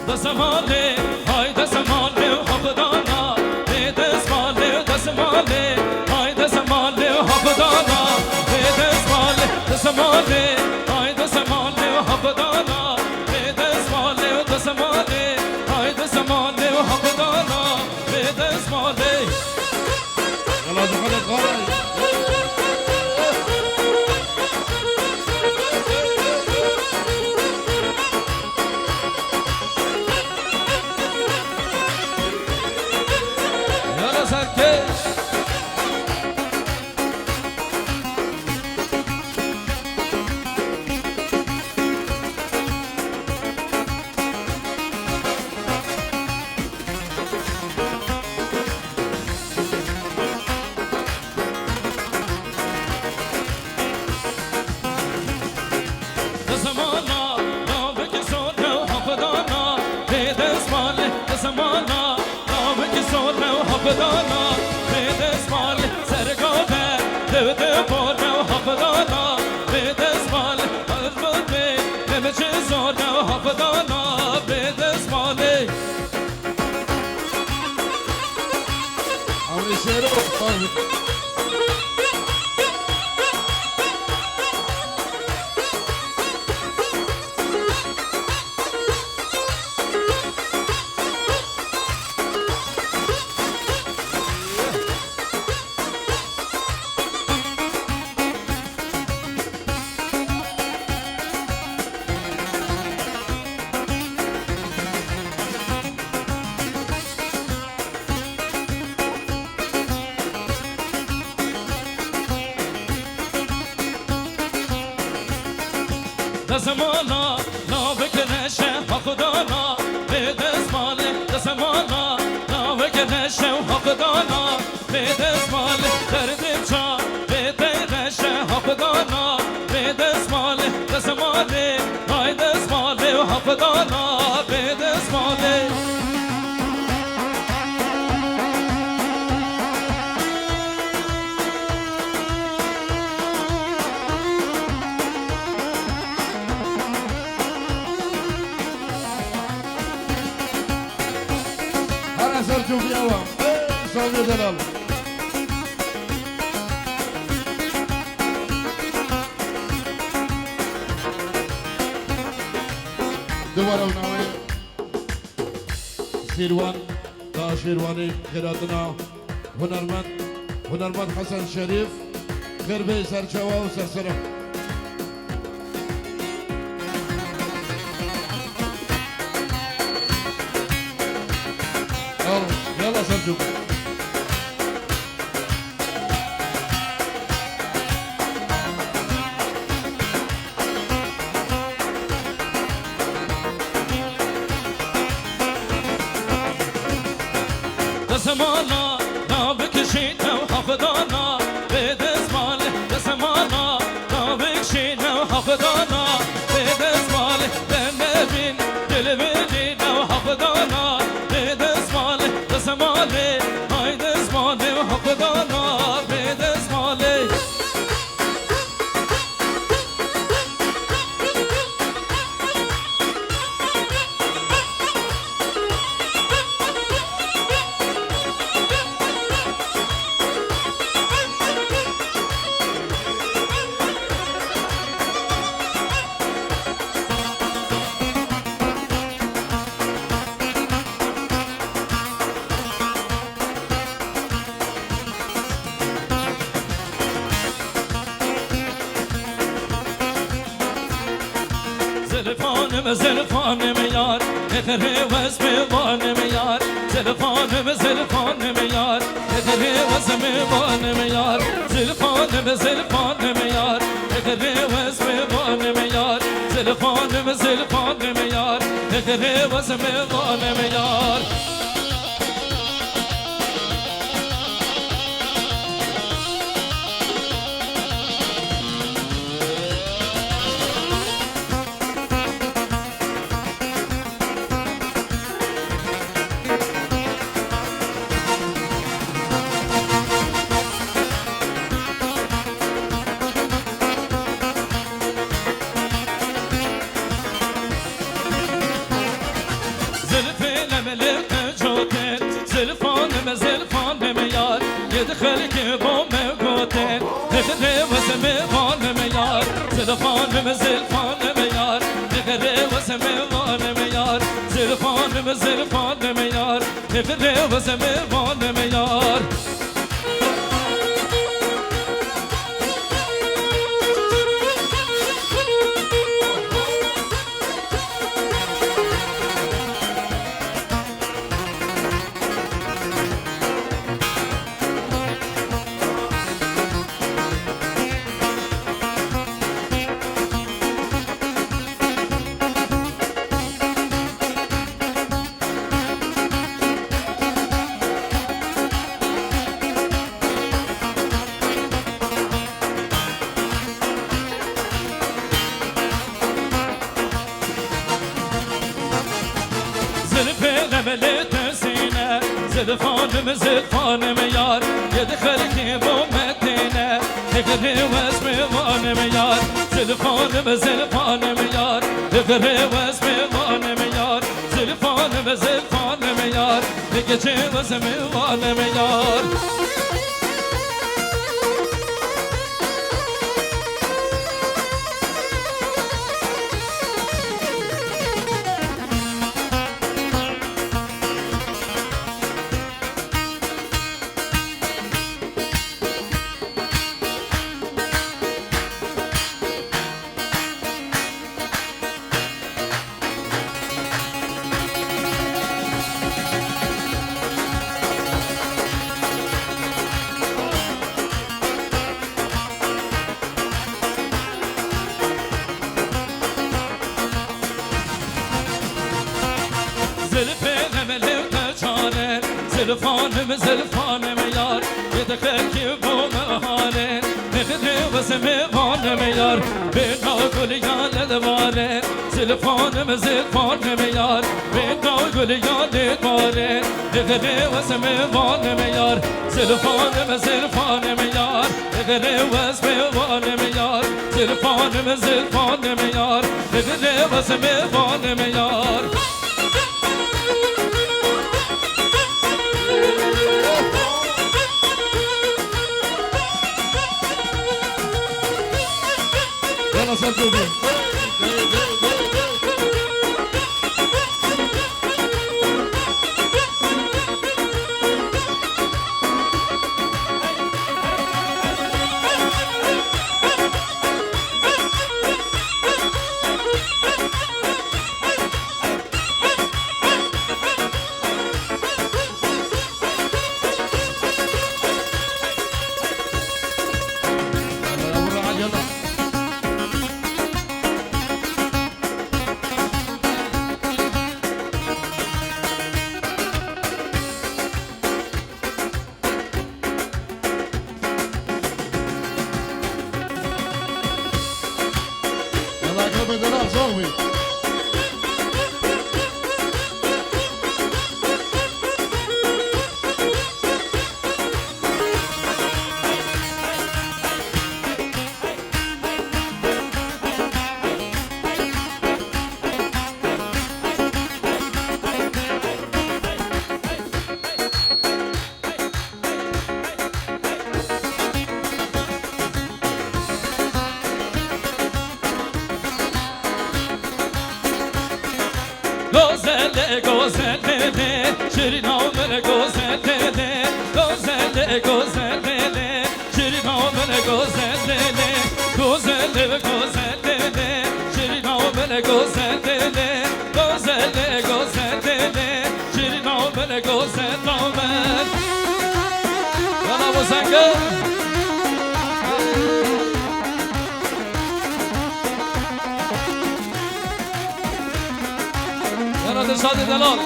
دسماله های دسماله حقدانا به دسماله دسماله های دسماله حقدانا به دسماله دسماله های دسماله حقدانا به دسماله دسماله های دسماله حقدانا به دسماله يلا دخلت غالي حقدانا به دسمال سرگاوه دوده بارم حقدانا به دسمال قلب به نمچه زارم حقدانا به دسماله عمري شيرو دسمالا ناوک نشه حقدانا به دسماله دسمالا ناوک نشه حقدانا به دسماله دردم چا به دیرشه حقدانا به دسماله دسماله های دسماله حقدانا به دسماله سرجو بياوام صوبي دلال دوباره وناوي شيروان دا شيرواني خيراتنا هنرمند حسن شريف خير بي سرچوا وسرسره يلا سرجو دسمالا نابکشید و حقدانا به دسماله دسمالا نابکشید و حقدانا به دسماله بنبین دل بدید و حقدانا به دسماله دسماله های دسماله و حقدانا به دسماله زلفانم یار نخره وزم بانم یار زلفانم یار نخره وزم بانم یار زلفانم یار نخره وزم بانم یار زلفانم یار نخره وزم بانم یار یار زلفانم یار نگره و زمانم یار زلفانم یار يدخل كيبو مدينة تقري واسمي وانم یار زلفانم یار تقري واسمي وانم یار زلفانم یار تقري واسمي وانم یار زلفانم یار يدخل كيبو مهارن نخدي واسمي وانم یار بينا قليان لدوارن زلفانم یار بينا قليان لدوارن نخدي واسمي وانم یار زلفانم یار نخدي واسمي وانم یار زلفانم یار نخدي واسمي وانم یار يلا سلطوبي بدنا صوبي گوزنده شیرین آمن گوزنده شیرین آمن گوزنده شیرین آمن گوزنده شیرین آمن گوزنده یالا بوسنگه دلشاد دلال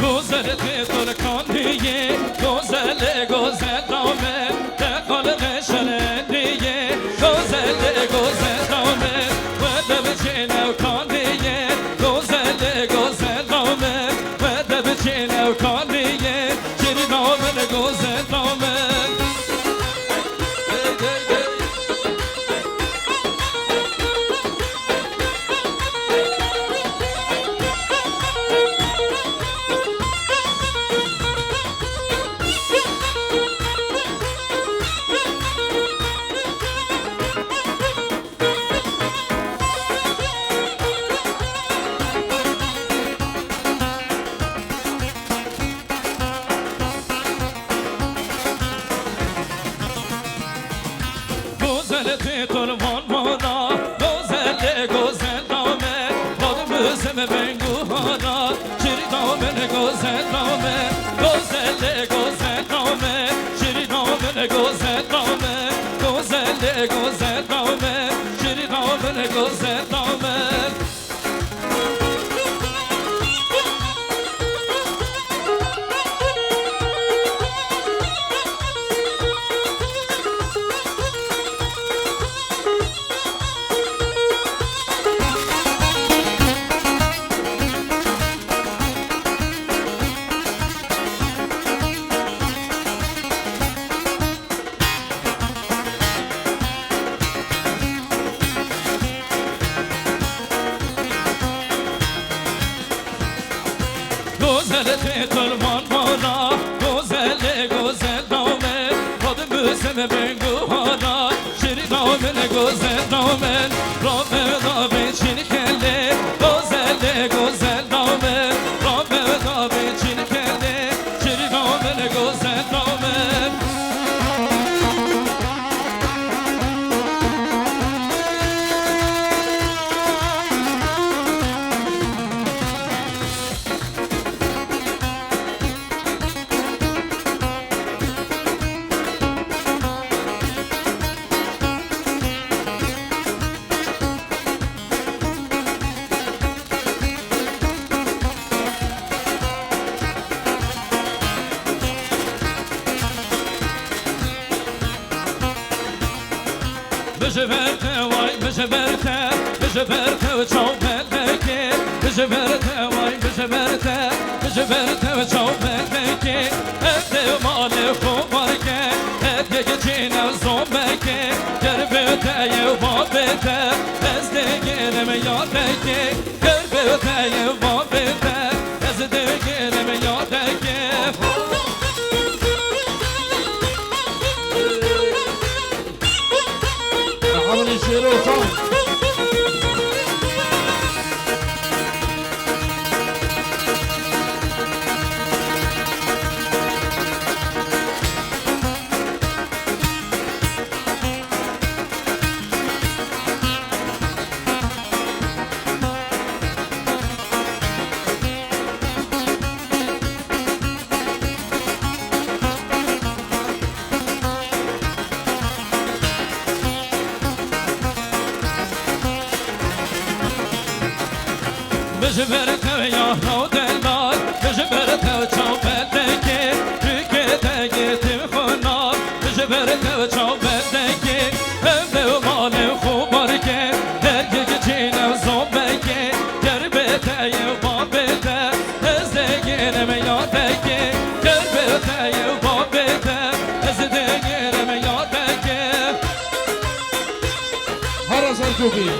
گوزل تیتر کانیه گوزل رامه تقال نشنیه گوزل رامه و دبچینو کانیه گوزل رامه و دبچینو کانیه شیرین آمن گوزل رامه گوزلتی ترمان مانا گوزل گوزل دامه دادموزم بنگوهانا شیری دامن گوزل دامه گوزل گوزل دامه شیری دامن گوزل دامه گوزل گوزل دامه شیری دامن گوزل دامه گوزلتی ترمان مانا گوزل گوزل دامن دادموزم بنگوهانا شیری دامن گوزل دامن رامه دامن چینی کله گوزل گوزل دامن رامه دامن چینی کله شیری دامن گوزل دامن بجبرته وای بجبرته بجبرته و چوبلکی بجبرته وای بجبرته بجبرته و چوبلکی اد مال خوبارکه اد گچین زومبکی گربته و بابته از دیگرم یادکی گربته و بابته از دیگرم یادکی عملي شيرو صوت بجبرته یا رو دلار بجبرته و چوبلکی رکته گیتیم خونار بجبرته و چوبلکی هم و مال خوبارکه درگی گچینم زومبکی گربته و بابته از دیگرم یادکی گربته و بابته از دیگرم یادکی هرا سرجوبي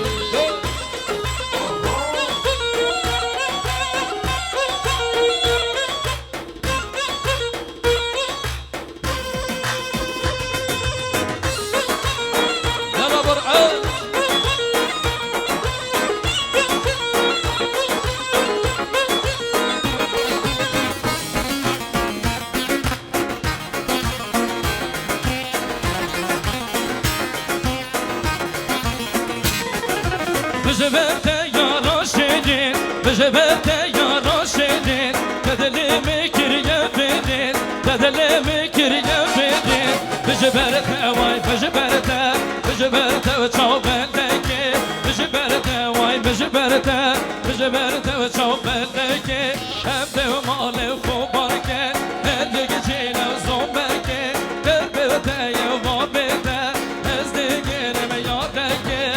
يلا برعان بجبرته یا راشدین بجبرته یا راشدین تدلimi kiriye bedin تدلimi kiriye bedin بجبرته وای بجبرته بجبرته و چوبلکی بجبرته وای بجبرته بجبرته و چوبلکی هم به مال خوبارکه هر دیگه چینه زومبکی گربته و بابته از دیگرم یادکی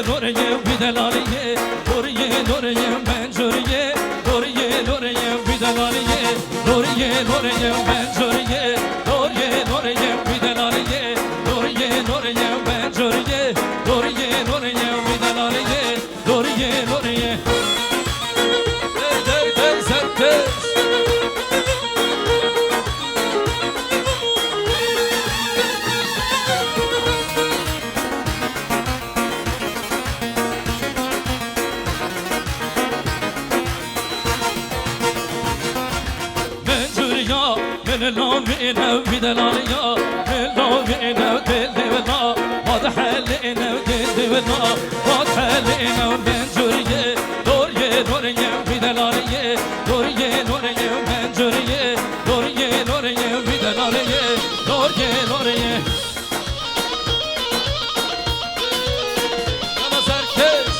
نوریه بیدلالیه نوریه نوریه منجوریه نوریه نوریه بیدلالیه نوریه نوریه منجوریه نوریه نوریه بیدلالیه نوریه نوریه منجوریه نوریه نوریه بیدلالیه نوریه نوریه من لومينا بدلاليا من لومينا بدلاليا هذا حلينا بدلاليا هذا حلينا منجوريه دوريه دوريه بدلاليا دوريه دوريه منجوريه دوريه دوريه بدلاليا دوريه دوريه يلا سركش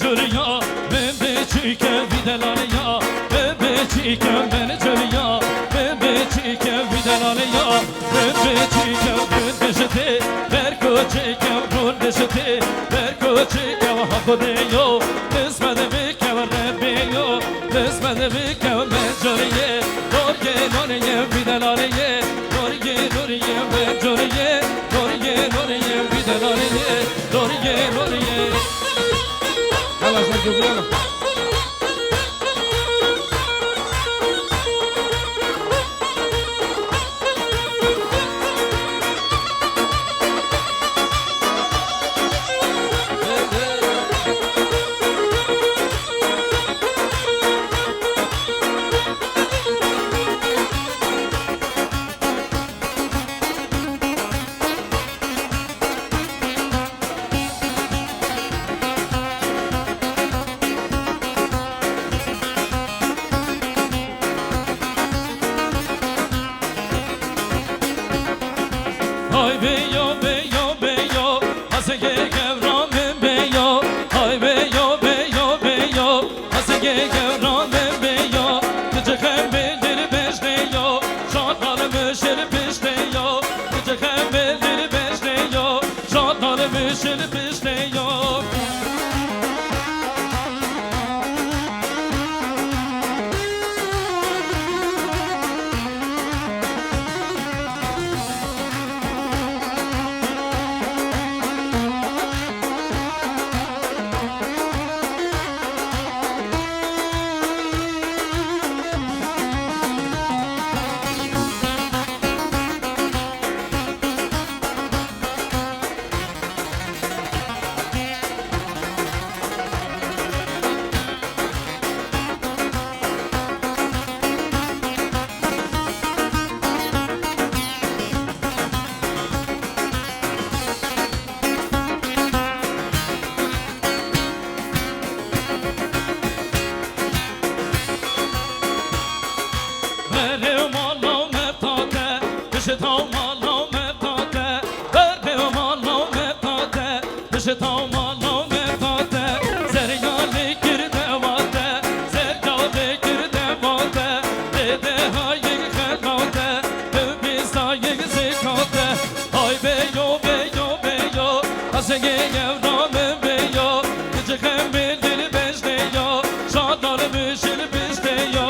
جوریا من بچی که بیدلالیا من بچی که من جوریا من بچی که بیدلالیا من بچی که من بشته بر کوچه که رول بشته بر کوچه که حقودیو قسمت میکه و ربیو قسمت میکه و من جوریه دورگه نوریه بیدلالیه دورگه نوریه من جوریه دورگه نوریه بیدلالیه دورگه نوریه يلا سجل يلا Ay beyo beyo beyo Hasege gevramın beyo Ay beyo beyo beyo Hasege gevramın beyo Gıcıkım bildir beşleyo Şartlarım ışır pişleyo Gıcıkım bildir beşleyo Şartlarım ışır pişleyo Bishetaw malo meptate, berbew malo meptate, bishetaw malo meptate, zeryale girde vate, zeryale girde vate, dede hayy khadate, bibisay zikate, ay beyo beyo beyo, asege yevram beyo, gıcıkım bildir beşleyo, şadlar mışıl pişleyo.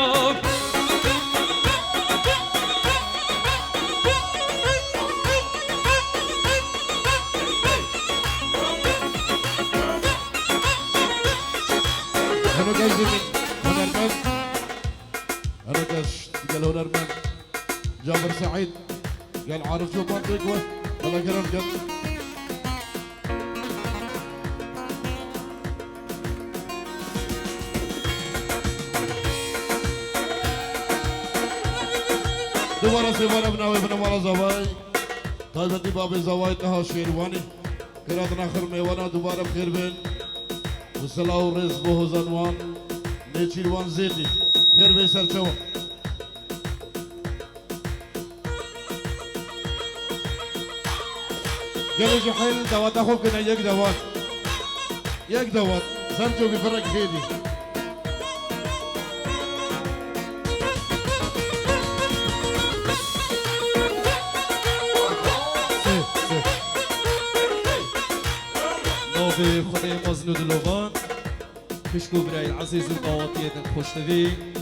قال هنرمن جابر سعيد قال عارف شو منطقه والله كلام جد دوباره سیوانه بناوی بنوالا زوای تایبتی باب زوای تها شیروانی کرات نخر میوانا دوباره بخیر بین وصلاة و رزق و زنوان نیچیروان زیدی خیر بی سرچوان گلی جحیل دوات خوب کنه یک دوات سرچو بفرق خیلی نوبي خوني مزنود لوبان كشكو براي العزيز القواطية خوشنوي